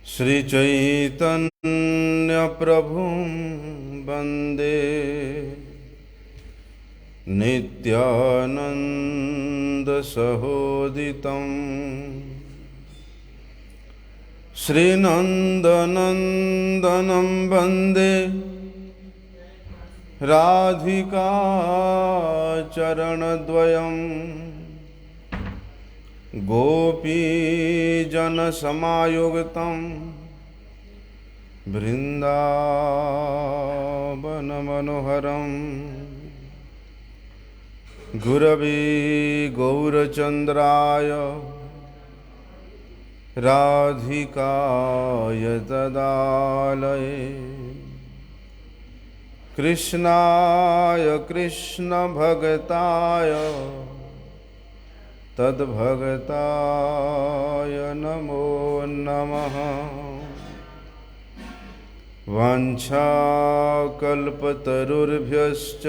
श्री चैतन्य प्रभु वंदे नित्यानंद सहोदितं श्रीनंदनंदनं वंदे राधिका चरणद्वयम् गोपीजनसमायुक्तं बृन्दावनमनोहरं गुरवे गौरचन्द्राय राधिकाय तदालये कृष्णाय कृष्णभक्ताय तद्भगताय नमो नमः। वाञ्छाकल्पतरुर्भ्यश्च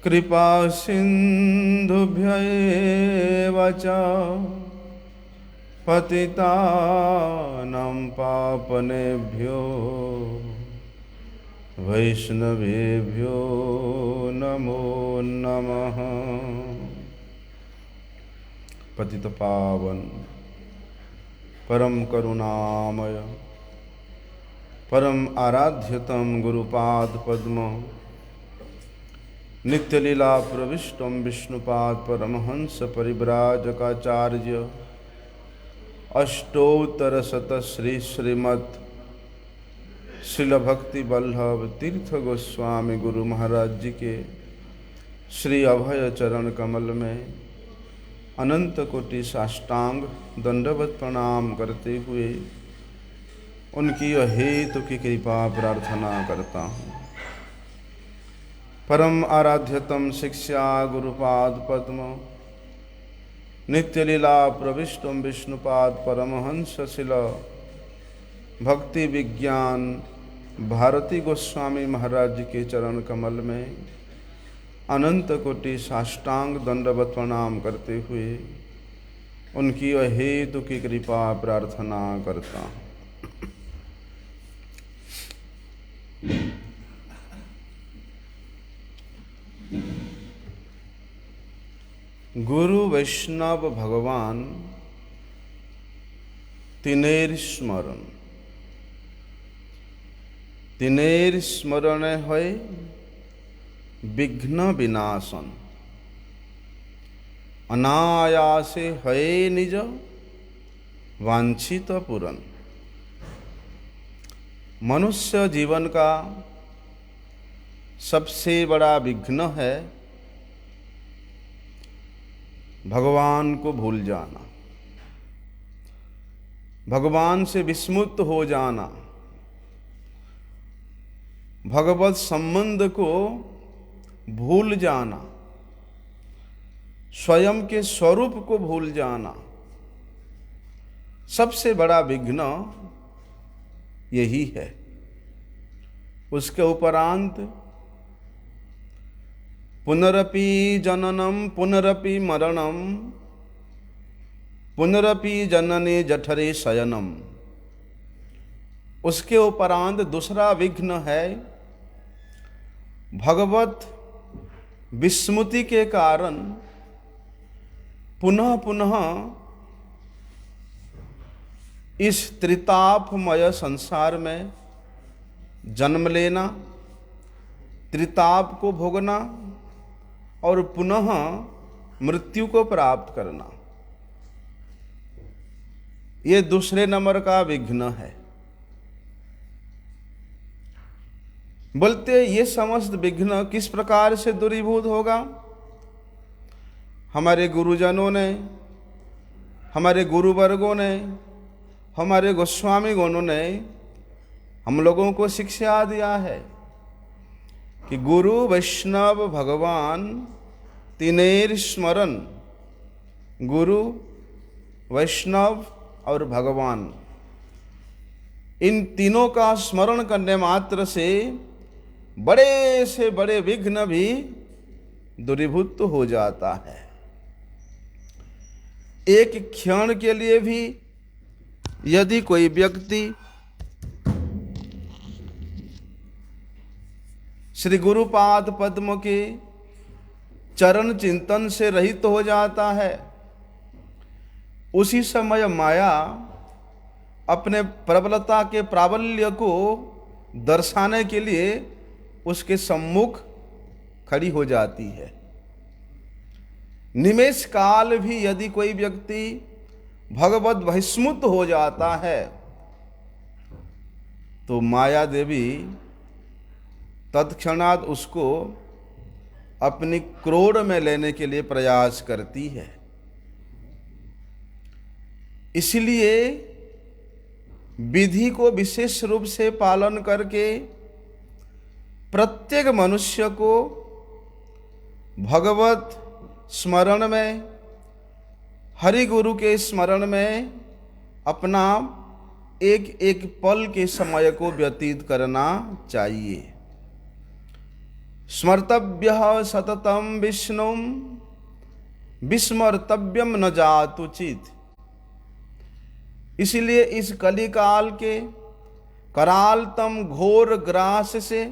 कृपासिन्धुभ्यैव च पतितानां पावनेभ्यो वैष्णवेभ्यो नमो नमः। पतित पावन परम करुणामय परम आराध्यतम गुरुपाद पद्म नित्यलीला प्रविष्टम विष्णुपाद परमहंस परिव्राजकाचार्य अष्टोत्तर शत श्री श्रीमद् श्रील भक्ति वल्लभ तीर्थ गोस्वामी गुरु महाराज जी के श्री अभय चरण कमल में अनंत कोटि साष्टांग दंडवत प्रणाम करते हुए उनकी अहेतु की कृपा प्रार्थना करता हूँ। परम आराध्यतम शिक्षा गुरुपाद पद्म नित्यलीला प्रविष्टम विष्णुपाद परमहंस शिल भक्ति विज्ञान भारती गोस्वामी महाराज जी के चरण कमल में अनंत कोटि साष्टांग दंडवत प्रणाम करते हुए उनकी अहेतु की कृपा प्रार्थना करता हूँ। गुरु वैष्णव भगवान तिनेर स्मरण तिनेर स्मरण है विघ्न विनाशन अनायासे है निज वांछित पूरन। मनुष्य जीवन का सबसे बड़ा विघ्न है भगवान को भूल जाना, भगवान से विस्मृत हो जाना, भगवत संबंध को भूल जाना, स्वयं के स्वरूप को भूल जाना। सबसे बड़ा विघ्न यही है। उसके उपरांत पुनरपि जननम पुनरपि मरणम पुनरपि जनने जठरे शयनम। उसके उपरांत दूसरा विघ्न है भगवत विस्मृति के कारण पुनः पुनः इस त्रितापमय संसार में जन्म लेना, त्रिताप को भोगना और पुनः मृत्यु को प्राप्त करना। ये दूसरे नंबर का विघ्न है। बोलते ये समस्त विघ्न किस प्रकार से दूरीभूत होगा? हमारे गुरुजनों ने, हमारे गुरुवर्गों ने, हमारे गोस्वामी गणों ने हम लोगों को शिक्षा दिया है कि गुरु वैष्णव भगवान तिनेर स्मरण, गुरु वैष्णव और भगवान, इन तीनों का स्मरण करने मात्र से बड़े से बड़े विघ्न भी दूरीभूत हो जाता है। एक क्षण के लिए भी यदि कोई व्यक्ति श्री गुरुपाद पद्म के चरण चिंतन से रहित हो जाता है, उसी समय माया अपने प्रबलता के प्राबल्य को दर्शाने के लिए उसके सम्मुख खड़ी हो जाती है। निमेष काल भी यदि कोई व्यक्ति भगवत बहिष्मुत हो जाता है तो माया देवी तत्क्षणात उसको अपनी क्रोध में लेने के लिए प्रयास करती है। इसलिए विधि को विशेष रूप से पालन करके प्रत्येक मनुष्य को भगवत स्मरण में, हरि गुरु के स्मरण में अपना एक एक पल के समय को व्यतीत करना चाहिए। स्मर्तव्यः सततं विष्णुं विस्मर्तव्यम न जातुचित। इसलिए इस कलिकाल के करालतम घोर ग्रास से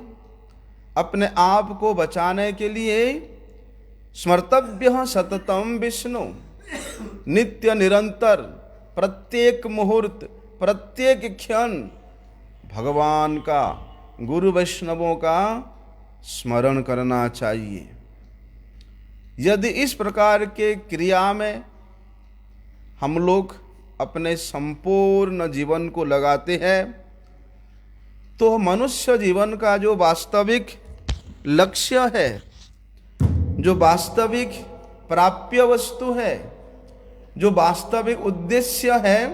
अपने आप को बचाने के लिए स्मर्तव्यः सततं विष्णु, नित्य निरंतर प्रत्येक मुहूर्त प्रत्येक क्षण भगवान का, गुरु वैष्णवों का स्मरण करना चाहिए। यदि इस प्रकार के क्रिया में हम लोग अपने संपूर्ण जीवन को लगाते हैं तो मनुष्य जीवन का जो वास्तविक लक्ष्य है, जो वास्तविक प्राप्य वस्तु है, जो वास्तविक उद्देश्य है,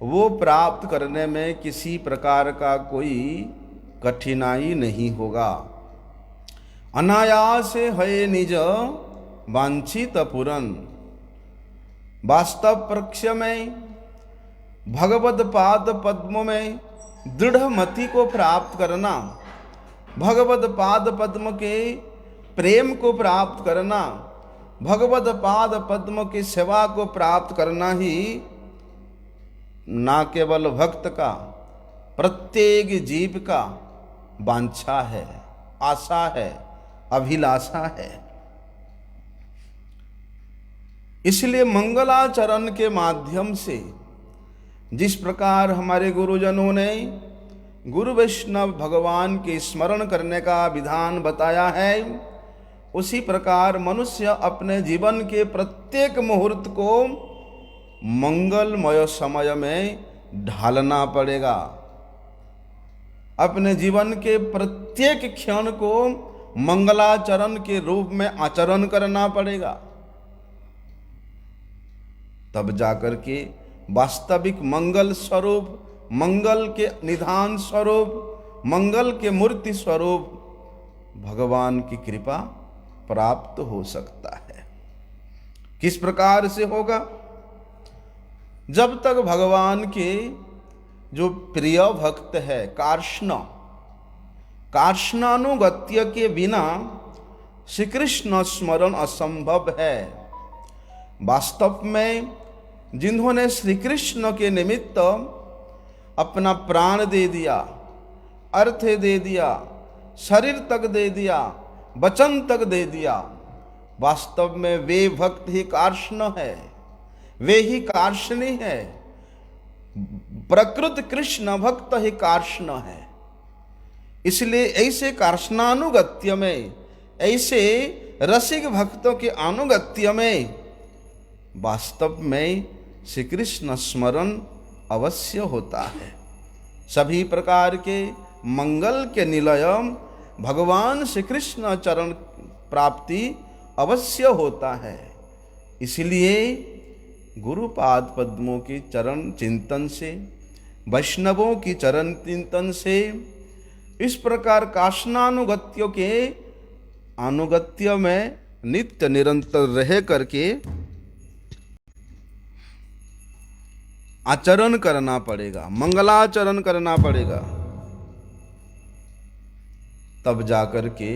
वो प्राप्त करने में किसी प्रकार का कोई कठिनाई नहीं होगा। अनायास है निज वांछित पुरन। वास्तव पक्ष में भगवत पाद पद्म में दृढ़ मति को प्राप्त करना, भगवत पाद पद्म के प्रेम को प्राप्त करना, भगवत पाद पद्म की सेवा को प्राप्त करना ही ना केवल भक्त का, प्रत्येक जीव का वांछा है, आशा है, अभिलाषा है। इसलिए मंगलाचरण के माध्यम से जिस प्रकार हमारे गुरुजनों ने गुरु वैष्णव भगवान के स्मरण करने का विधान बताया है, उसी प्रकार मनुष्य अपने जीवन के प्रत्येक मुहूर्त को मंगलमय समय में ढालना पड़ेगा। अपने जीवन के प्रत्येक क्षण को मंगलाचरण के रूप में आचरण करना पड़ेगा। तब जाकर के वास्तविक मंगल स्वरूप, मंगल के निधान स्वरूप, मंगल के मूर्ति स्वरूप भगवान की कृपा प्राप्त हो सकता है। किस प्रकार से होगा? जब तक भगवान के जो प्रिय भक्त है कार्ष्ण, कार्ष्णानुगत्य के बिना श्री कृष्ण स्मरण असंभव है। वास्तव में जिन्होंने श्री कृष्ण के निमित्त अपना प्राण दे दिया, अर्थ दे दिया, शरीर तक दे दिया, वचन तक दे दिया, वास्तव में वे भक्त ही कार्ष्ण है, वे ही कार्ष्णी है। प्रकृत कृष्ण भक्त ही कार्ष्ण है। इसलिए ऐसे कार्ष्णानुगत्य में, ऐसे रसिक भक्तों के अनुगत्य में वास्तव में श्री कृष्ण स्मरण अवश्य होता है। सभी प्रकार के मंगल के निलय भगवान श्री कृष्ण चरण प्राप्ति अवश्य होता है। इसलिए गुरुपाद पद्मों के चरण चिंतन से, वैष्णवों की चरण चिंतन से, इस प्रकार काष्णानुगत्यों के अनुगत्य में नित्य निरंतर रह करके आचरण करना पड़ेगा, मंगलाचरण करना पड़ेगा। तब जाकर के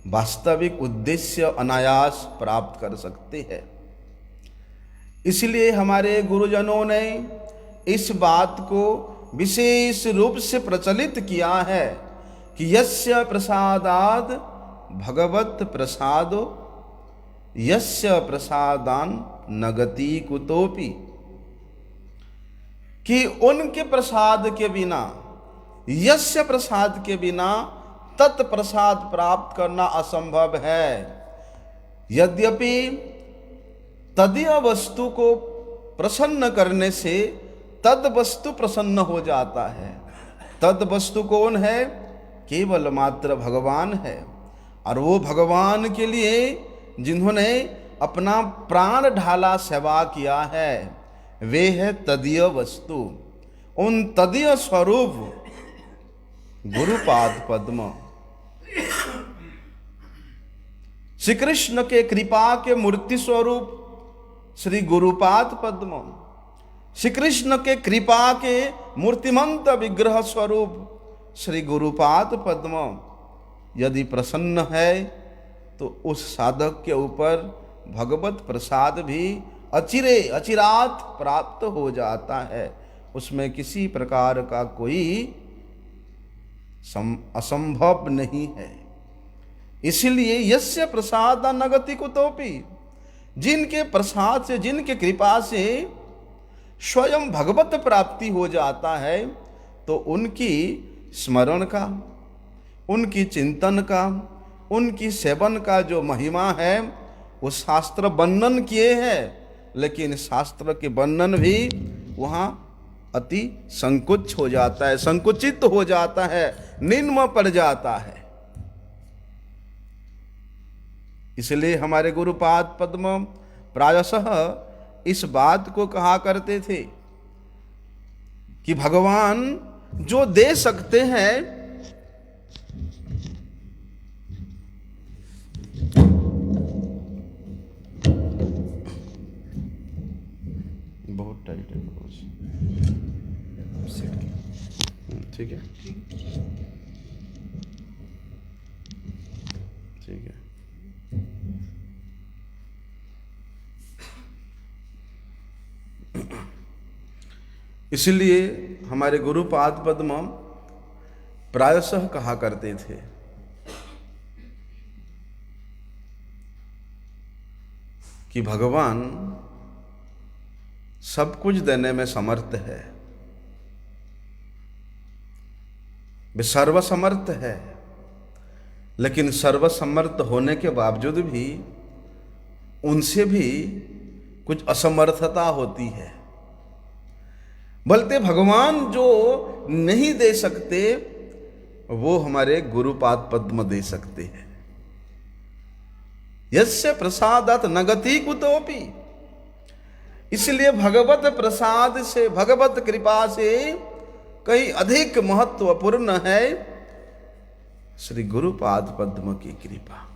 वास्तविक उद्देश्य अनायास प्राप्त कर सकते हैं। इसलिए हमारे गुरुजनों ने इस बात को विशेष रूप से प्रचलित किया है कि यस्य प्रसादाद भगवत प्रसादो यस्य प्रसादान नगति कुतोपि, कि उनके प्रसाद के बिना, यस्य प्रसाद के बिना तत्प्रसाद प्राप्त करना असंभव है। यद्यपि तदीय वस्तु को प्रसन्न करने से तद वस्तु प्रसन्न हो जाता है। तद वस्तु कौन है? केवल मात्र भगवान है। और वो भगवान के लिए जिन्होंने अपना प्राण ढाला सेवा किया है, वे है तदीय वस्तु। उन तदीय स्वरूप गुरुपाद पद्म, श्री कृष्ण के कृपा के मूर्ति स्वरूप श्री गुरुपाद पद्म, श्री कृष्ण के कृपा के मूर्तिमंत विग्रह स्वरूप श्री गुरुपाद पद्म यदि प्रसन्न है तो उस साधक के ऊपर भगवत प्रसाद भी अचिरात प्राप्त हो जाता है। उसमें किसी प्रकार का कोई असंभव नहीं है। इसलिए यस्य प्रसाद नगति कुतोपि, जिनके प्रसाद से, जिनके कृपा से स्वयं भगवत प्राप्ति हो जाता है, तो उनकी स्मरण का, उनकी चिंतन का, उनकी सेवन का जो महिमा है वो शास्त्र वर्णन किए हैं, लेकिन शास्त्र के वर्णन भी वहाँ अति संकुच हो जाता है, संकुचित हो जाता है, निम्न पड़ जाता है। इसलिए हमारे गुरुपाद पद्म प्रायशः इस बात को कहा करते थे कि भगवान जो दे सकते हैं, बहुत टाइट है, ठीक है, ठीक है। इसलिए हमारे गुरुपाद पद्म प्रायशः कहा करते थे कि भगवान सब कुछ देने में समर्थ है, वे सर्वसमर्थ है, लेकिन सर्वसमर्थ होने के बावजूद भी उनसे भी कुछ असमर्थता होती है। बल्कि भगवान जो नहीं दे सकते वो हमारे गुरुपाद पद्म दे सकते हैं। यस्य प्रसादात नगति कुतोपि, इसलिए भगवत प्रसाद से, भगवत कृपा से कहीं अधिक महत्वपूर्ण है श्री गुरुपाद पद्म की कृपा।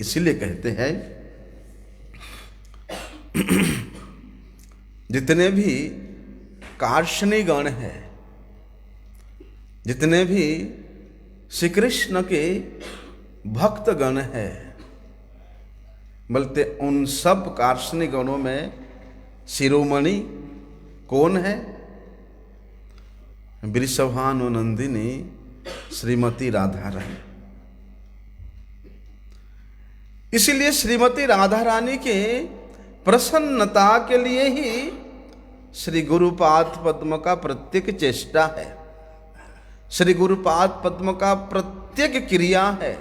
इसलिए कहते हैं जितने भी कार्षणी गण हैं, जितने भी श्री कृष्ण के भक्त गण हैं, बोलते उन सब कार्षणी गणों में शिरोमणि कौन है? वृषभानुनंदिनी श्रीमती राधा रानी। इसलिए श्रीमती राधा रानी के प्रसन्नता के लिए ही श्री गुरुपाद पद्म का प्रत्येक चेष्टा है, श्री गुरुपाद पद्म का प्रत्येक क्रिया है,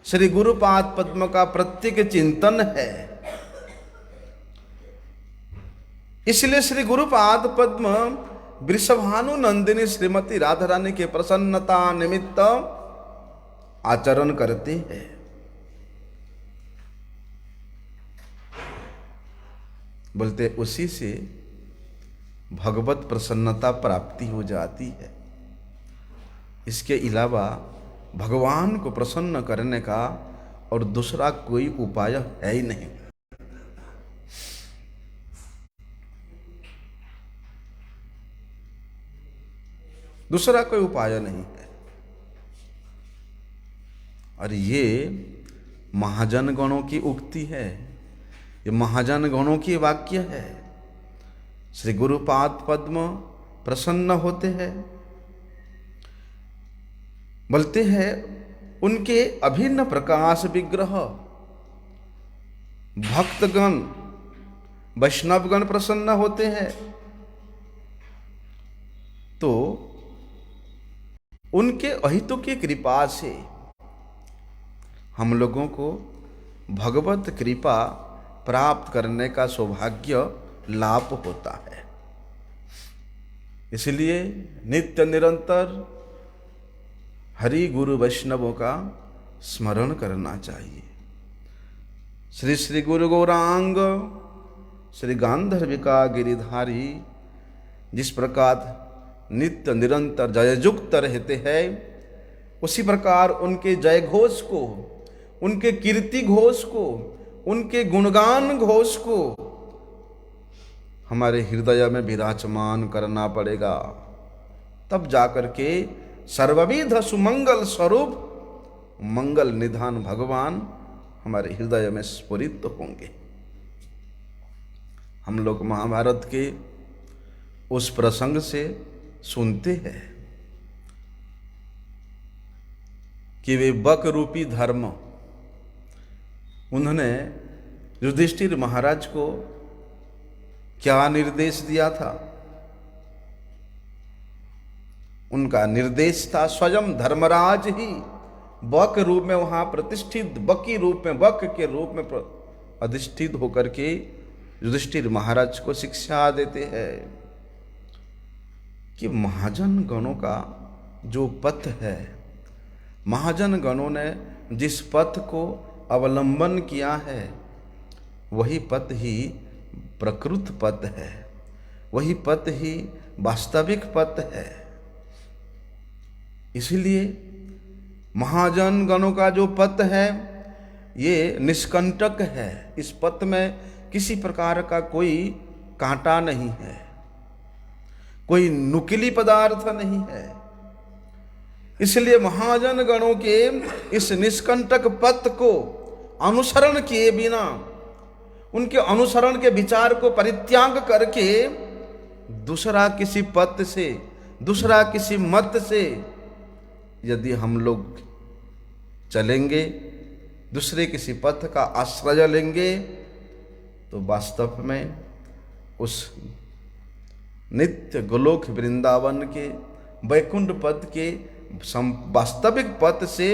श्री गुरुपाद पद्म का प्रत्येक चिंतन है। इसलिए श्री गुरुपाद पद्म वृषभानुनंदिनी श्रीमती राधा रानी के प्रसन्नता निमित्त आचरण करते हैं। बोलते उसी से भगवत प्रसन्नता प्राप्ति हो जाती है। इसके अलावा भगवान को प्रसन्न करने का और दूसरा कोई उपाय है ही नहीं। दूसरा कोई उपाय नहीं है। और ये महाजन गणों की उक्ति है, ये महाजन गणों की वाक्य है। श्री गुरुपाद पद्म प्रसन्न होते हैं, बोलते हैं उनके अभिन्न प्रकाश विग्रह भक्तगण वैष्णवगण प्रसन्न होते हैं। तो उनके अहितों की कृपा से हम लोगों को भगवत कृपा प्राप्त करने का सौभाग्य लाभ होता है। इसलिए नित्य निरंतर हरि गुरु वैष्णवों का स्मरण करना चाहिए। श्री श्री गुरु गौरांग श्री गांधर्विका गिरिधारी जिस प्रकार नित्य निरंतर जययुक्त रहते हैं, उसी प्रकार उनके जय घोष को, उनके कीर्ति घोष को, उनके गुणगान घोष को हमारे हृदय में विराजमान करना पड़ेगा। तब जाकर के सर्वविध सुमंगल स्वरूप मंगल निधान भगवान हमारे हृदय में स्फुरित होंगे। हम लोग महाभारत के उस प्रसंग से सुनते हैं कि वे बक रूपी धर्म, उन्होंने युधिष्ठिर महाराज को क्या निर्देश दिया था? उनका निर्देश था स्वयं धर्मराज ही बक रूप में वहां प्रतिष्ठित, बकी रूप में, बक के रूप में अधिष्ठित होकर के युधिष्ठिर महाराज को शिक्षा देते हैं कि महाजन गणों का जो पथ है, महाजन गणों ने जिस पथ को अवलंबन किया है, वही पथ ही प्रकृत पथ है, वही पथ ही वास्तविक पथ है। इसलिए महाजन गणों का जो पथ है ये निष्कंटक है। इस पथ में किसी प्रकार का कोई कांटा नहीं है, कोई नुकीली पदार्थ नहीं है। इसलिए महाजन गणों के इस निष्कंटक पथ को अनुसरण किए बिना, उनके अनुसरण के विचार को परित्याग करके दूसरा किसी पथ से, दूसरा किसी मत से यदि हम लोग चलेंगे, दूसरे किसी पथ का आश्रय लेंगे, तो वास्तव में उस नित्य गोलोक वृंदावन के वैकुंठ पद के वास्तविक पथ से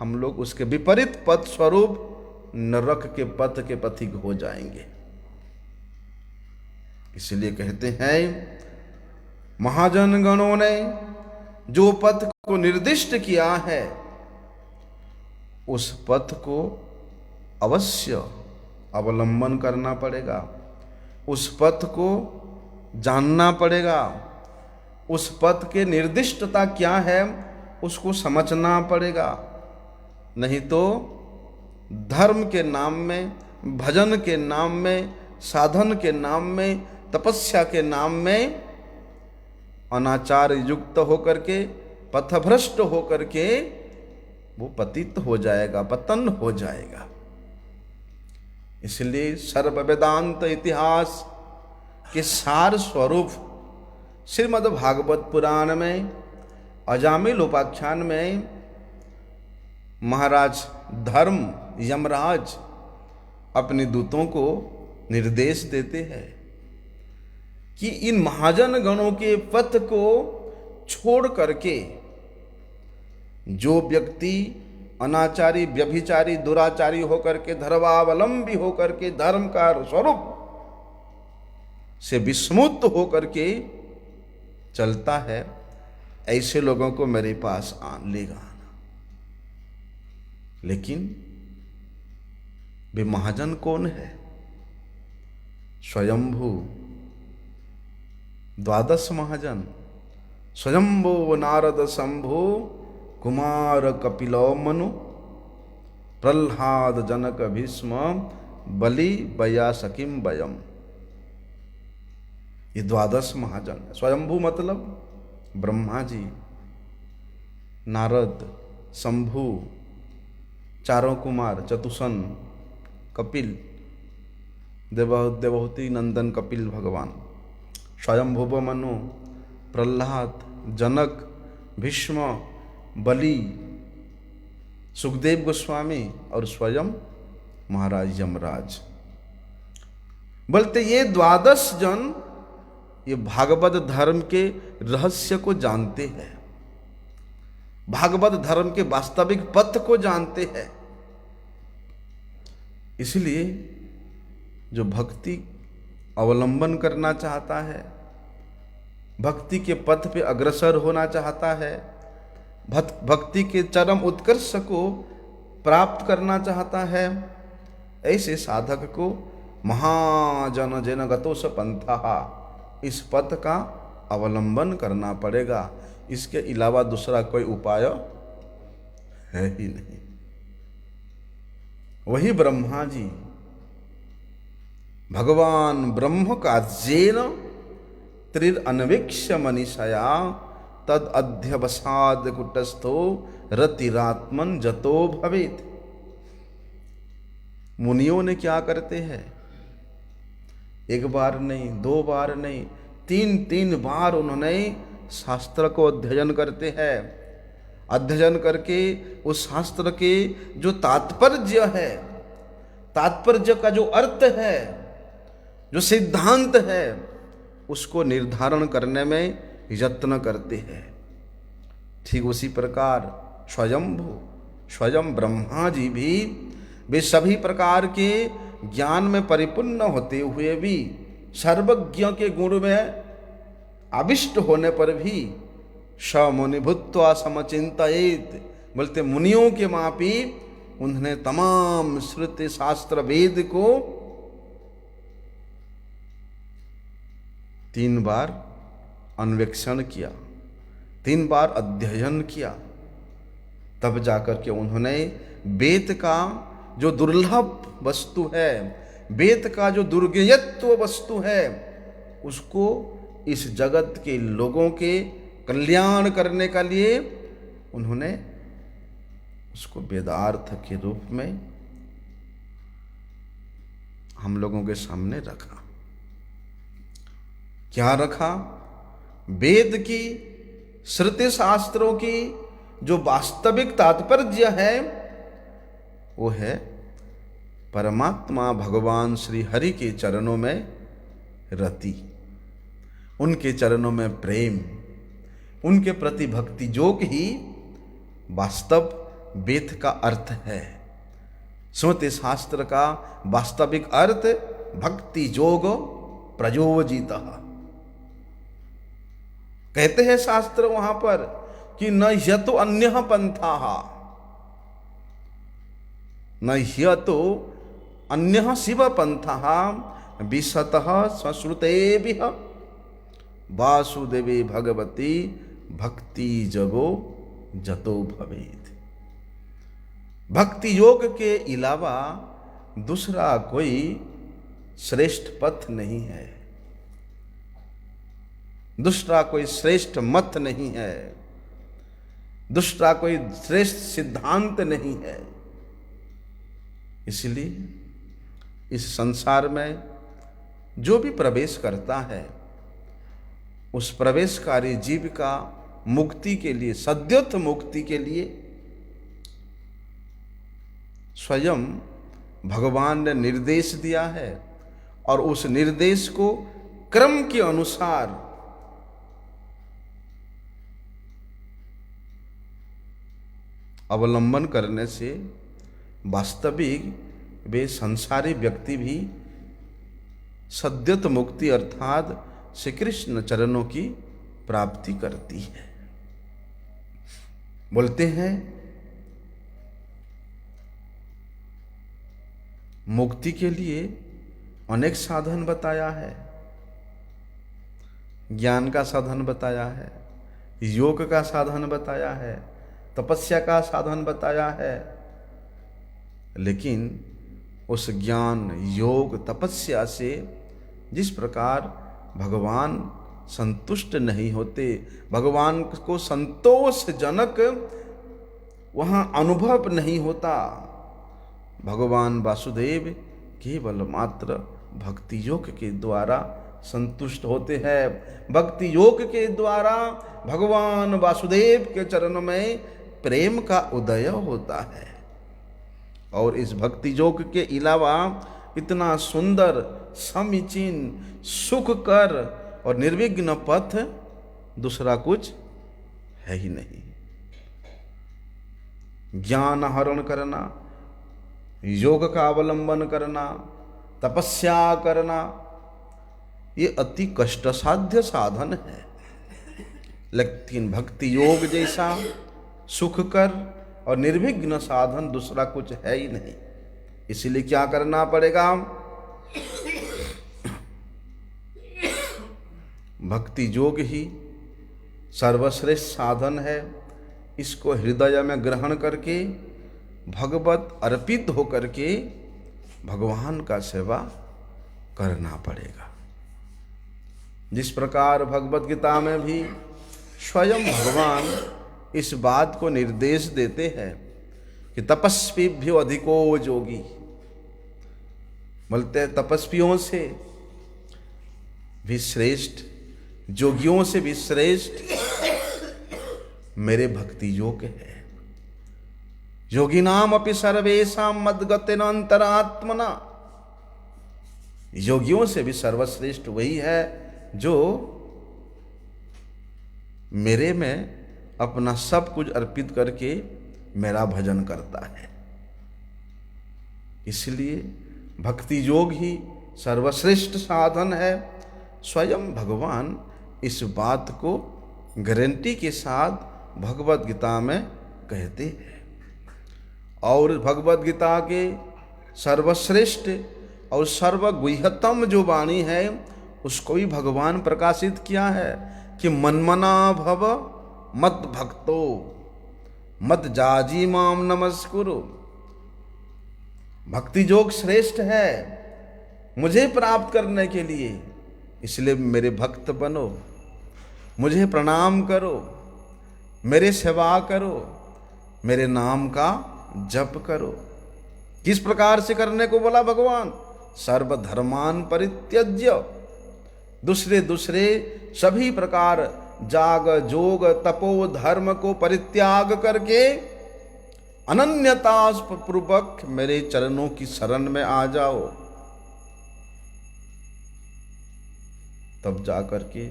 हम लोग उसके विपरीत पथ स्वरूप नरक के पथ के पथिक हो जाएंगे। इसलिए कहते हैं महाजन गणों ने जो पथ को निर्दिष्ट किया है, उस पथ को अवश्य अवलंबन करना पड़ेगा, उस पथ को जानना पड़ेगा, उस पथ के निर्दिष्टता क्या है उसको समझना पड़ेगा। नहीं तो धर्म के नाम में, भजन के नाम में, साधन के नाम में, तपस्या के नाम में अनाचार युक्त होकर के, पथभ्रष्ट होकर के वो पतित हो जाएगा, पतन हो जाएगा। इसलिए सर्व वेदांत इतिहास के सार स्वरूप श्रीमद् भागवत पुराण में अजामिल उपाख्यान में महाराज धर्म यमराज अपने दूतों को निर्देश देते हैं कि इन महाजन गणों के पथ को छोड़ करके जो व्यक्ति अनाचारी, व्यभिचारी, दुराचारी होकर के, धर्मावलंबी होकर के, धर्म का स्वरूप से विस्मृत होकर के चलता है, ऐसे लोगों को मेरे पास लेगा आना। लेकिन वे महाजन कौन है? स्वयंभू 12 महाजन, स्वयंभू नारद शंभु कुमार कपिलो मनु प्रह्लाद जनक भीष्म बलि बयासकिम वयम। ये 12 महाजन है। स्वयंभू मतलब ब्रह्मा जी, नारद, शंभु, चारों कुमार, चतुसन, कपिल, देवहूति नंदन कपिल भगवान, स्वयंभुव मनु, प्रहलाद, जनक, भीष्म, बलि, सुखदेव गोस्वामी और स्वयं महाराज यमराज। बोलते ये 12 जन ये भागवत धर्म के रहस्य को जानते हैं, भागवत धर्म के वास्तविक पथ को जानते हैं। इसलिए जो भक्ति अवलंबन करना चाहता है, भक्ति के पथ पे अग्रसर होना चाहता है, भक्ति के चरम उत्कर्ष को प्राप्त करना चाहता है, ऐसे साधक को महाजन जन गतो स पंथा, इस पथ का अवलंबन करना पड़ेगा। इसके अलावा दूसरा कोई उपाय है ही नहीं। वही ब्रह्मा जी भगवान ब्रह्म का जेन त्रिर अन्वेक्ष्य मनीषया तद अध्यवसाद कुटस्थो रतिरात्मन जतो भवेत। मुनियों ने क्या करते हैं, एक बार नहीं, 2 बार नहीं, 3 बार उन्होंने शास्त्र को अध्ययन करते हैं। अध्ययन करके उस शास्त्र के जो तात्पर्य है, तात्पर्य का जो अर्थ है, जो सिद्धांत है, उसको निर्धारण करने में यत्न करते हैं। ठीक उसी प्रकार स्वयं ब्रह्मा जी भी वे सभी प्रकार के ज्ञान में परिपूर्ण होते हुए भी, सर्वज्ञ के गुण में आविष्ट होने पर भी स मुनि भूत्वा समचिंतयेत, बोलते मुनियों के मापी उन्होंने तमाम श्रुति शास्त्र वेद को 3 बार अन्वेक्षण किया, 3 बार अध्ययन किया, तब जाकर के उन्होंने वेद का जो दुर्लभ वस्तु है, वेद का जो दुर्गेयत्व वस्तु है, उसको इस जगत के लोगों के कल्याण करने के लिए उन्होंने उसको वेदार्थ के रूप में हम लोगों के सामने रखा। क्या रखा? वेद की, श्रुति शास्त्रों की जो वास्तविक तात्पर्य है वो है परमात्मा भगवान श्री हरि के चरणों में रति, उनके चरणों में प्रेम, उनके प्रति भक्ति योग ही वास्तव वेद का अर्थ है। श्रुति शास्त्र का वास्तविक अर्थ भक्ति योग प्रयोजित। कहते हैं शास्त्र वहां पर कि न ह्यतो अन्यः पंथाः, न ह्यतो अन्यः शिव पंथाः विशतः संश्रुतेभिः वासुदेवे भगवती भक्ति जगो जतो भवेत्। भक्ति योग के अलावा दूसरा कोई श्रेष्ठ पथ नहीं है, दूसरा कोई श्रेष्ठ मत नहीं है, दूसरा कोई श्रेष्ठ सिद्धांत नहीं है। इसलिए इस संसार में जो भी प्रवेश करता है, उस प्रवेशकारी जीव का मुक्ति के लिए, सद्योत मुक्ति के लिए स्वयं भगवान ने निर्देश दिया है और उस निर्देश को क्रम के अनुसार अवलंबन करने से वास्तविक वे संसारी व्यक्ति भी सद्योत मुक्ति अर्थात श्री कृष्ण चरणों की प्राप्ति करती है। बोलते हैं मुक्ति के लिए अनेक साधन बताया है, ज्ञान का साधन बताया है, योग का साधन बताया है, तपस्या का साधन बताया है, लेकिन उस ज्ञान योग तपस्या से जिस प्रकार भगवान संतुष्ट नहीं होते, भगवान को संतोषजनक वहाँ अनुभव नहीं होता, भगवान वासुदेव केवल मात्र भक्ति योग के द्वारा संतुष्ट होते हैं। भक्ति योग के द्वारा भगवान वासुदेव के चरण में प्रेम का उदय होता है। और इस भक्ति योग के अलावा इतना सुंदर, समीचीन, सुखकर और निर्विघ्न पथ दूसरा कुछ है ही नहीं। ज्ञान हरण करना, योग का अवलंबन करना, तपस्या करना, ये अति कष्ट साध्य साधन है। लेकिन भक्ति योग जैसा सुखकर और निर्विघ्न साधन दूसरा कुछ है ही नहीं। इसलिए क्या करना पड़ेगा? भक्ति योग ही सर्वश्रेष्ठ साधन है। इसको हृदय में ग्रहण करके भगवत अर्पित होकर के भगवान का सेवा करना पड़ेगा। जिस प्रकार भगवत गीता में भी स्वयं भगवान इस बात को निर्देश देते हैं कि तपस्वीभ्यो अधिको योगी, बोलते हैं तपस्वियों से भी श्रेष्ठ, जोगियों से भी श्रेष्ठ मेरे भक्ति योग है। योगिनाम अपि सर्वेषां मद्गतेन अंतरात्मना, योगियों से भी सर्वश्रेष्ठ वही है जो मेरे में अपना सब कुछ अर्पित करके मेरा भजन करता है। इसलिए भक्ति योग ही सर्वश्रेष्ठ साधन है। स्वयं भगवान इस बात को गारंटी के साथ भगवत गीता में कहते हैं। और भगवत गीता के सर्वश्रेष्ठ और सर्वगुह्यतम जो वाणी है उसको भी भगवान प्रकाशित किया है कि मनमना भव मत भक्तो मत जाजी माम नमस्कुरु। भक्ति योग श्रेष्ठ है मुझे प्राप्त करने के लिए, इसलिए मेरे भक्त बनो, मुझे प्रणाम करो, मेरे सेवा करो, मेरे नाम का जप करो। किस प्रकार से करने को बोला भगवान? सर्वधर्मान परित्यज्य, दूसरे सभी प्रकार जाग जोग तपो धर्म को परित्याग करके अनन्यता पूर्वक मेरे चरणों की शरण में आ जाओ। तब जाकर के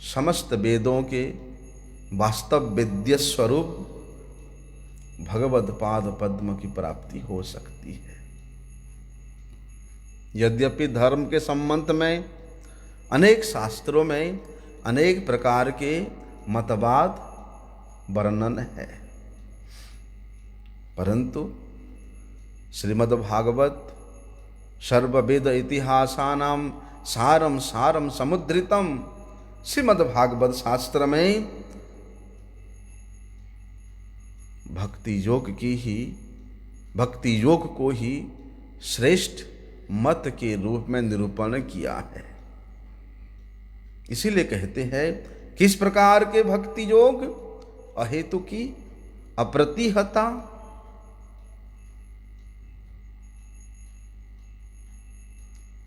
समस्त वेदों के वास्तव वेद्य स्वरूप भगवद पाद पद्म की प्राप्ति हो सकती है। यद्यपि धर्म के संबंध में अनेक शास्त्रों में अनेक प्रकार के मतवाद वर्णन है, परंतु श्रीमद् भागवत सर्ववेद इतिहासानां सारम सारम समुद्रितम, श्रीमद् भागवत शास्त्र में भक्ति योग को ही श्रेष्ठ मत के रूप में निरूपण किया है। इसीलिए कहते हैं किस प्रकार के भक्ति योग? अहेतु की अप्रतिहता,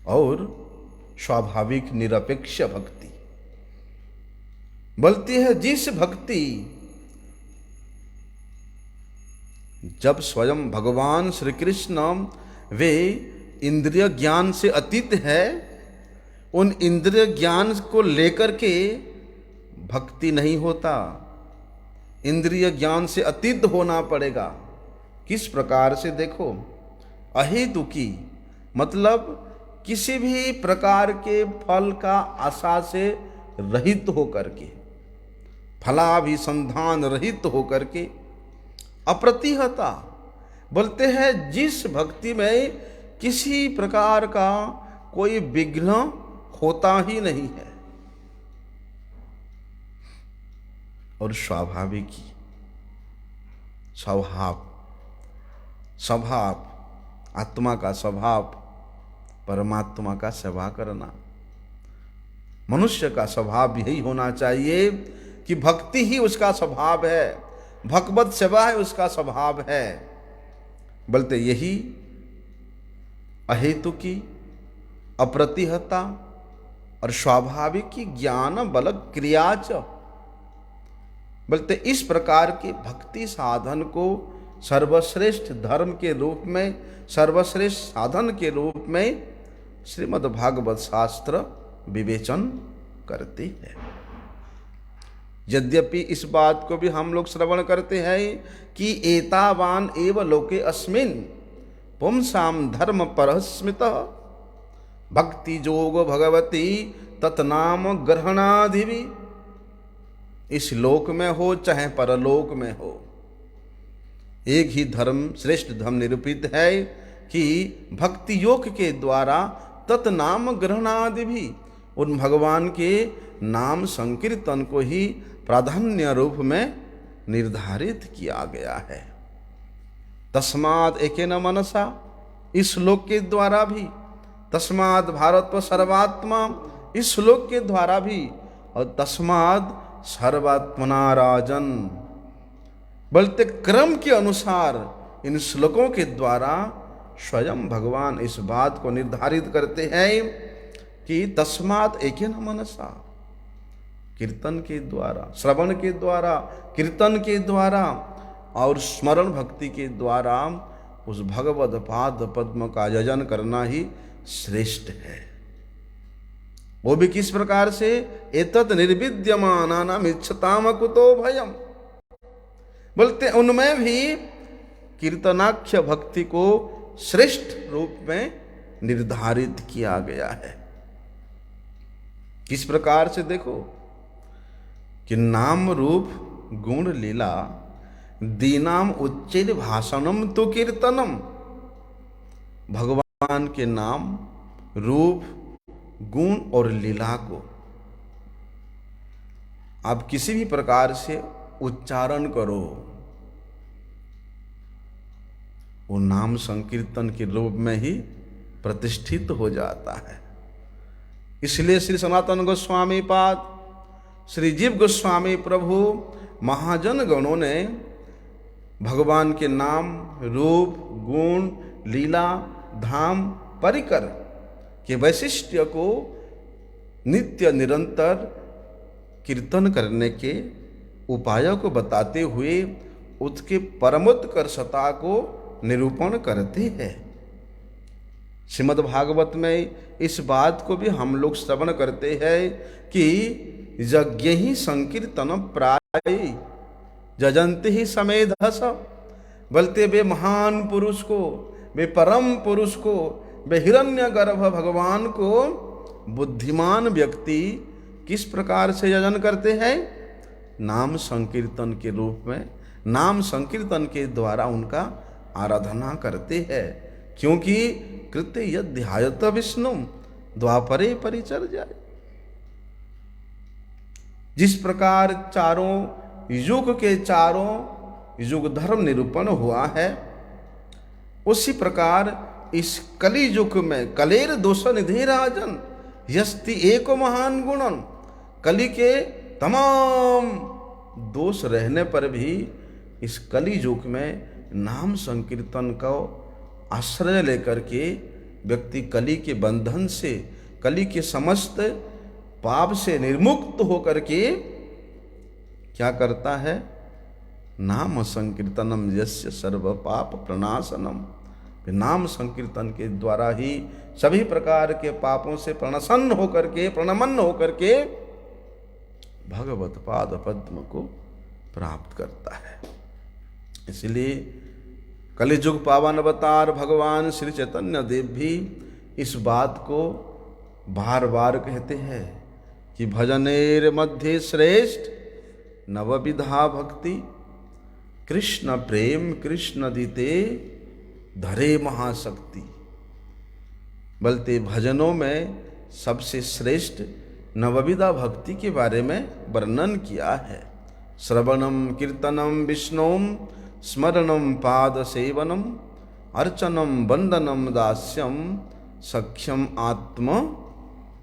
और स्वाभाविक निरपेक्ष भक्ति। बोलती है जिस भक्ति, जब स्वयं भगवान श्री कृष्ण वे इंद्रिय ज्ञान से अतीत है, उन इंद्रिय ज्ञान को लेकर के भक्ति नहीं होता, इंद्रिय ज्ञान से अतीत होना पड़ेगा। किस प्रकार से? देखो, अहेतुकी मतलब किसी भी प्रकार के फल का आशा से रहित होकर के, फलाभिसंधान रहित होकर के, अप्रतिहता बोलते हैं जिस भक्ति में किसी प्रकार का कोई विघ्न होता ही नहीं है, और स्वाभाविक ही स्वभाव आत्मा का स्वभाव परमात्मा का सेवा करना। मनुष्य का स्वभाव यही होना चाहिए कि भक्ति ही उसका स्वभाव है, भगवत सेवा है उसका स्वभाव है। बोलते यही अहेतु की, अप्रतिहता और स्वाभाविक की ज्ञान बल क्रियाच। बोलते इस प्रकार के भक्ति साधन को सर्वश्रेष्ठ धर्म के रूप में, सर्वश्रेष्ठ साधन के रूप में श्रीमद् भागवत शास्त्र विवेचन करती है। यद्यपि इस बात को भी हम लोग श्रवण करते हैं कि एतावान एव लोके अस्मिन् पुंसाम धर्म परस्मृतः भक्ति जोग भगवती तत्नाम ग्रहणाधिवी। इस लोक में हो चाहे परलोक में हो, एक ही धर्म, श्रेष्ठ धर्म निरूपित है कि भक्ति योग के द्वारा तत्नाम ग्रहणादिभी, उन भगवान के नाम संकीर्तन को ही प्राधान्य रूप में निर्धारित किया गया है। तस्मात् एकेन मनसा, इस श्लोक के द्वारा भी, तस्मात् भारत सर्वात्मा, इस श्लोक के द्वारा भी, और तस्मात् सर्वात्मना राजन। बोलते क्रम के अनुसार इन श्लोकों के द्वारा स्वयं भगवान इस बात को निर्धारित करते हैं कि तस्मात् एकेन मनसा, कीर्तन के द्वारा, श्रवण के द्वारा, कीर्तन के द्वारा और स्मरण भक्ति के द्वारा उस भगवद पाद पद्म का यजन करना ही श्रेष्ठ है। वो भी किस प्रकार से? एतत् निर्विद्यमानानाम इच्छताम कुतो भयम। बोलते उनमें भी कीर्तनाख्य भक्ति को श्रेष्ठ रूप में निर्धारित किया गया है। किस प्रकार से? देखो कि नाम रूप गुण लीला दीनाम उच्चैर भाषणम तो कीर्तनम। भगवान के नाम, रूप, गुण और लीला को आप किसी भी प्रकार से उच्चारण करो, वो नाम संकीर्तन के रूप में ही प्रतिष्ठित हो जाता है। इसलिए श्री सनातन गोस्वामी पाद, श्री जीव गोस्वामी प्रभु, महाजन गणों ने भगवान के नाम, रूप, गुण, लीला, धाम, परिकर के वैशिष्ट्य को नित्य निरंतर कीर्तन करने के उपायों को बताते हुए उसके परमोत्कर्षता को निरूपण करते हैं। श्रीमद् भागवत में इस बात को भी हम लोग श्रवण करते हैं कि यज्ञ ही संकीर्तन प्राय जजंत ही समेधस। बोलते वे महान पुरुष को, वे परम पुरुष को, वे हिरण्यगर्भ भगवान को बुद्धिमान व्यक्ति किस प्रकार से यजन करते हैं? नाम संकीर्तन के रूप में, नाम संकीर्तन के द्वारा उनका आराधना करते हैं। क्योंकि कृत्य यद ध्यायत विष्णु द्वापरे परिचर्या। जिस प्रकार चारों युग के चारों युग धर्म निरूपण हुआ है, उसी प्रकार इस कली युग में कलेर दोष निधि राजन यस्ति एक महान गुणन। कली के तमाम दोष रहने पर भी इस कली युग में नाम संकीर्तन का आश्रय लेकर के व्यक्ति कली के बंधन से, कली के समस्त पाप से निर्मुक्त होकर के क्या करता है? नाम संकीर्तनम यस्य सर्व पाप प्रणाशनम। नाम संकीर्तन के द्वारा ही सभी प्रकार के पापों से प्रसन्न होकर के, प्रणमन होकर के भगवत पाद पद्म को प्राप्त करता है। इसलिए कलिजुग पावन अवतार भगवान श्री चैतन्य देव भी इस बात को बार बार कहते हैं कि भजनेर मध्य श्रेष्ठ नवविधा भक्ति, कृष्ण प्रेम कृष्ण दीते धरे महाशक्ति। बोलते भजनों में सबसे श्रेष्ठ नवविधा भक्ति के बारे में वर्णन किया है। श्रवणम कीर्तनम विष्णुम स्मरणम पाद सेवनम अर्चनम वंदनम दास्यम सख्यम आत्म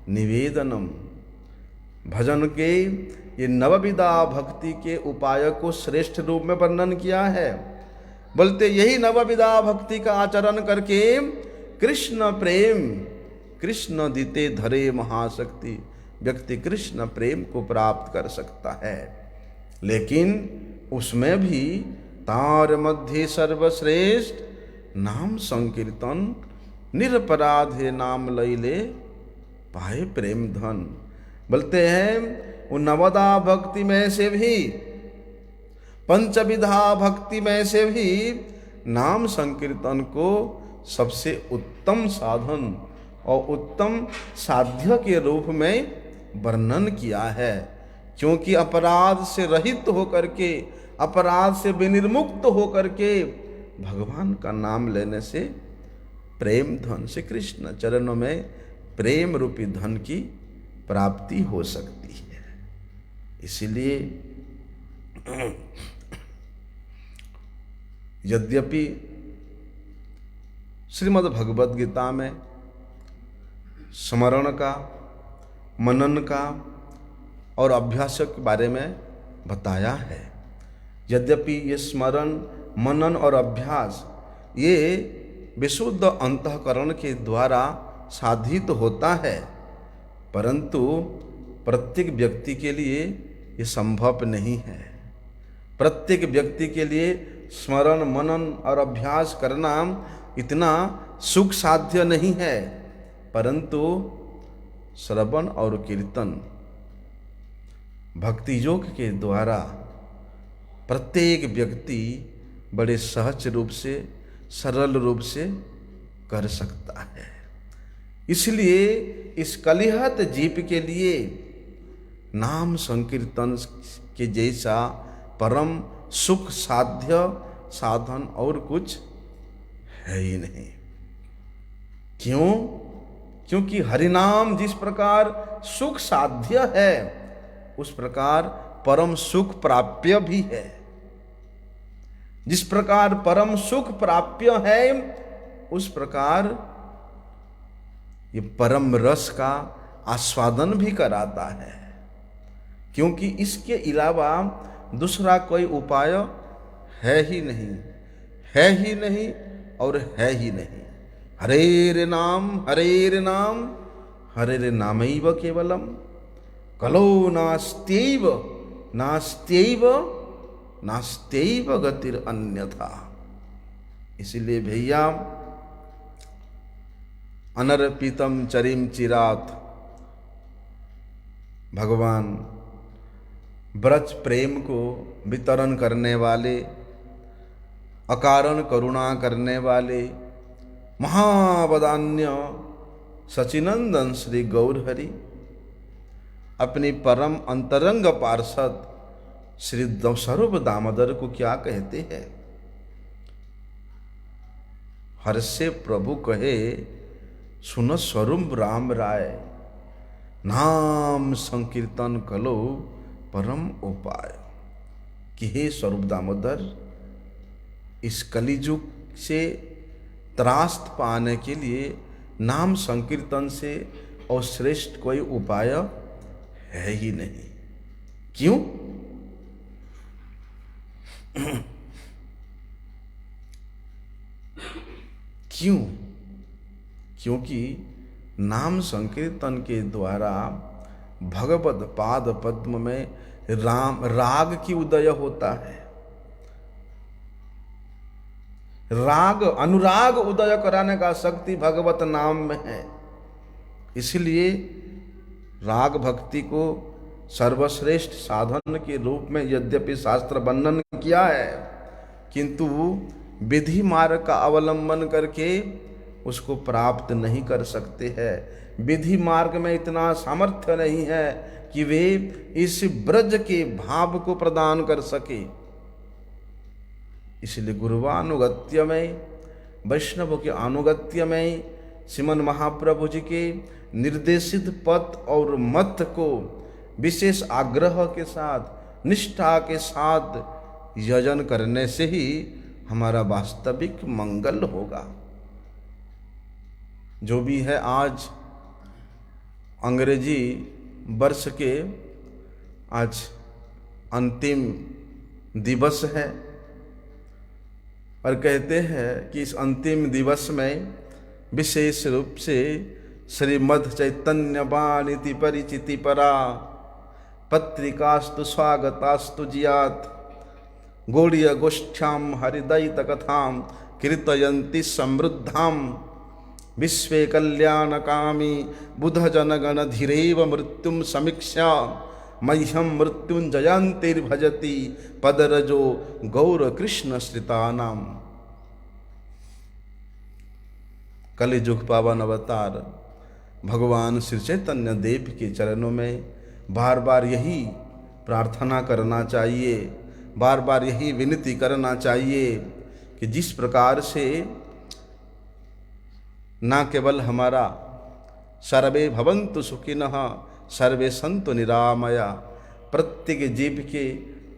निवेदनम। भजन के ये नवविधा भक्ति के उपाय को श्रेष्ठ रूप में वर्णन किया है। बोलते यही नवविधा भक्ति का आचरण करके कृष्ण प्रेम कृष्ण दिते धरे महाशक्ति, व्यक्ति कृष्ण प्रेम को प्राप्त कर सकता है। लेकिन उसमें भी तार मध्य सर्वश्रेष्ठ नाम संकीर्तन, निरपराधे नाम लैले पाए प्रेम धन। बोलते हैं वो नवदा भक्ति में से भी, पंचविधा भक्ति में से भी नाम संकीर्तन को सबसे उत्तम साधन और उत्तम साध्य के रूप में वर्णन किया है। क्योंकि अपराध से रहित होकर के, अपराध से विनिर्मुक्त होकर के भगवान का नाम लेने से प्रेम धन से, कृष्ण चरणों में प्रेम रूपी धन की प्राप्ति हो सकती है। इसलिए यद्यपि श्रीमद् भगवद गीता में स्मरण का, मनन का और अभ्यास के बारे में बताया है, यद्यपि ये स्मरण, मनन और अभ्यास ये विशुद्ध अंतःकरण के द्वारा साधित होता है, परंतु प्रत्येक व्यक्ति के लिए ये संभव नहीं है। प्रत्येक व्यक्ति के लिए स्मरण, मनन और अभ्यास करना इतना सुख साध्य नहीं है, परंतु श्रवण और कीर्तन भक्ति योग के द्वारा प्रत्येक व्यक्ति बड़े सहज रूप से, सरल रूप से कर सकता है। इसलिए इस कलिहत जीव के लिए नाम संकीर्तन के जैसा परम सुख साध्य साधन और कुछ है ही नहीं। क्यों? क्योंकि हरिनाम जिस प्रकार सुख साध्य है, उस प्रकार परम सुख प्राप्य भी है। जिस प्रकार परम सुख प्राप्य है, उस प्रकार ये परम रस का आस्वादन भी कराता है। क्योंकि इसके अलावा दूसरा कोई उपाय है ही नहीं, है ही नहीं और है ही नहीं। हरेर नाम हरेर नामैव केवलम, कलो नास्त्यैव नास्त्यैव नास्त्यैव गतिर अन्यथा। इसलिए भैया, अनर्पितम चरिम चिरात, भगवान ब्रज प्रेम को वितरण करने वाले, अकारण करुणा करने वाले महावदान्य सचिनंदन श्री गौरहरि अपनी परम अंतरंग पार्षद श्री स्वरूप दामोदर को क्या कहते हैं? हर से प्रभु कहे सुन स्वरूप राम राय, नाम संकीर्तन कलो परम उपाय। कि हे स्वरूप दामोदर, इस कलिजुग से त्रास्त पाने के लिए नाम संकीर्तन से और श्रेष्ठ कोई उपाय है ही नहीं। क्यों? क्यों? क्योंकि नाम संकीर्तन के द्वारा भगवद पाद पद्म में राग की उदय होता है। राग, अनुराग उदय कराने का शक्ति भगवत नाम में है। इसलिए राग भक्ति को सर्वश्रेष्ठ साधन के रूप में यद्यपि शास्त्र वर्णन किया है, किंतु विधि मार्ग का अवलंबन करके उसको प्राप्त नहीं कर सकते हैं। विधि मार्ग में इतना सामर्थ्य नहीं है कि वे इस ब्रज के भाव को प्रदान कर सके। इसलिए गुरुवानुगत्य में, वैष्णव के अनुगत्य में श्रीमन महाप्रभु जी के निर्देशित पथ और मत को विशेष आग्रह के साथ, निष्ठा के साथ यजन करने से ही हमारा वास्तविक मंगल होगा। जो भी है, आज अंग्रेजी वर्ष के आज अंतिम दिवस है और कहते हैं कि इस अंतिम दिवस में विशेष रूप से श्रीमद् चैतन्य वाणी परिचिति परा पत्रिकास्तु स्वागतास्तु जियात गौड़ीय गोष्ठ्याम हरिदयित कथाम कीर्तयन्ति समृद्धाम विश्वे कल्याणकामी बुध जनगण धीरेव मृत्युम समीक्षा मह्यम मृत्युंजयंतिर्भजति पदरजो गौर कृष्ण श्रितानाम। कलिजुग पावन अवतार भगवान श्री चैतन्य देव के चरणों में बार बार यही प्रार्थना करना चाहिए, बार बार यही विनती करना चाहिए कि जिस प्रकार से न केवल हमारा सर्वे भवन्तु सुखिनः सर्वे सन्तु निरामया, प्रत्येक जीव के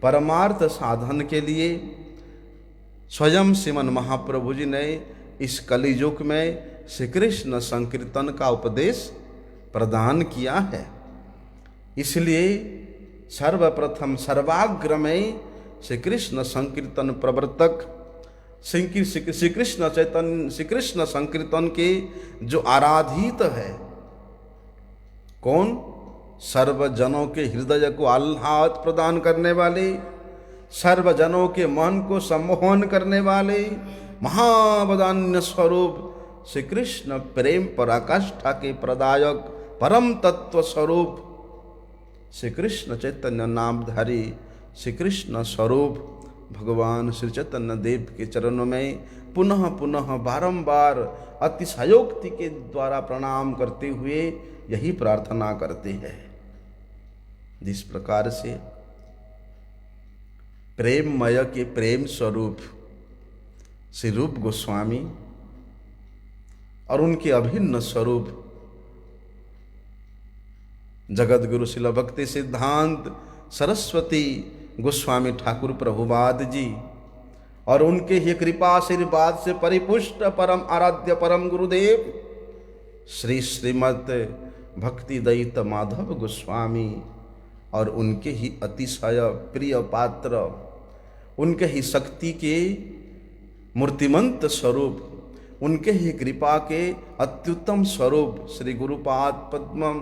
परमार्थ साधन के लिए स्वयं श्रीमन महाप्रभु जी ने इस कलियुग में श्री कृष्ण संकीर्तन का उपदेश प्रदान किया है। इसलिए सर्वप्रथम सर्वाग्र में श्री कृष्ण संकीर्तन प्रवर्तक श्री कृष्ण संकीर्तन के जो आराधित है, कौन? सर्वजनों के हृदय को आह्लाद प्रदान करने वाले, सर्वजनों के मन को सम्मोहन करने वाले महावदान्य स्वरूप श्री कृष्ण प्रेम पराकाष्ठा के प्रदायक परम तत्व स्वरूप श्री कृष्ण चैतन्य नामधारी श्री कृष्ण स्वरूप भगवान श्री चैतन्य देव के चरणों में पुनः पुनः बारंबार अतिशयोक्ति के द्वारा प्रणाम करते हुए यही प्रार्थना करते हैं। जिस प्रकार से प्रेममय के प्रेम स्वरूप श्री रूप गोस्वामी और उनके अभिन्न स्वरूप जगत गुरु शिला भक्ति सिद्धांत सरस्वती गोस्वामी ठाकुर प्रभुपाद जी और उनके ही कृपा आशीर्वाद से परिपुष्ट परम आराध्य परम गुरुदेव श्री श्रीमद् भक्ति दयित माधव गोस्वामी और उनके ही अतिशय प्रिय पात्र, उनके ही शक्ति के मूर्तिमंत स्वरूप, उनके ही कृपा के अत्युत्तम स्वरूप श्री गुरुपाद पद्म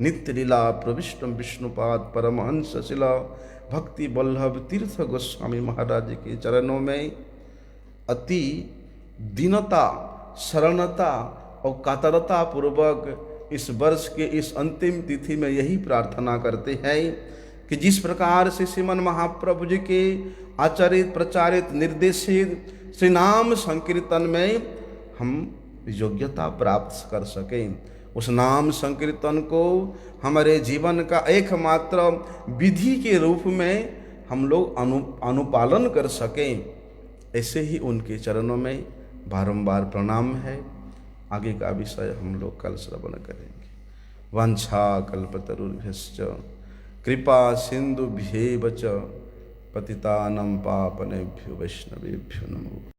नित्य लीला प्रविष्ट विष्णुपाद परमहंस शिला भक्ति वल्लभ तीर्थ गोस्वामी महाराज के चरणों में अति दीनता, शरणता और कातरता पूर्वक इस वर्ष के इस अंतिम तिथि में यही प्रार्थना करते हैं कि जिस प्रकार से श्रीमन महाप्रभु जी के आचरित प्रचारित निर्देशित श्री नाम संकीर्तन में हम योग्यता प्राप्त कर सकें, उस नाम संकीर्तन को हमारे जीवन का एकमात्र विधि के रूप में हम लोग अनुपालन कर सकें, ऐसे ही उनके चरणों में बारंबार प्रणाम है। आगे का विषय हम लोग कल श्रवण करेंगे। वांछा कल्पतरुभ्यश्च कृपा सिंधुभ्येव च पतितानां पावनेभ्यो वैष्णवेभ्यो नमो।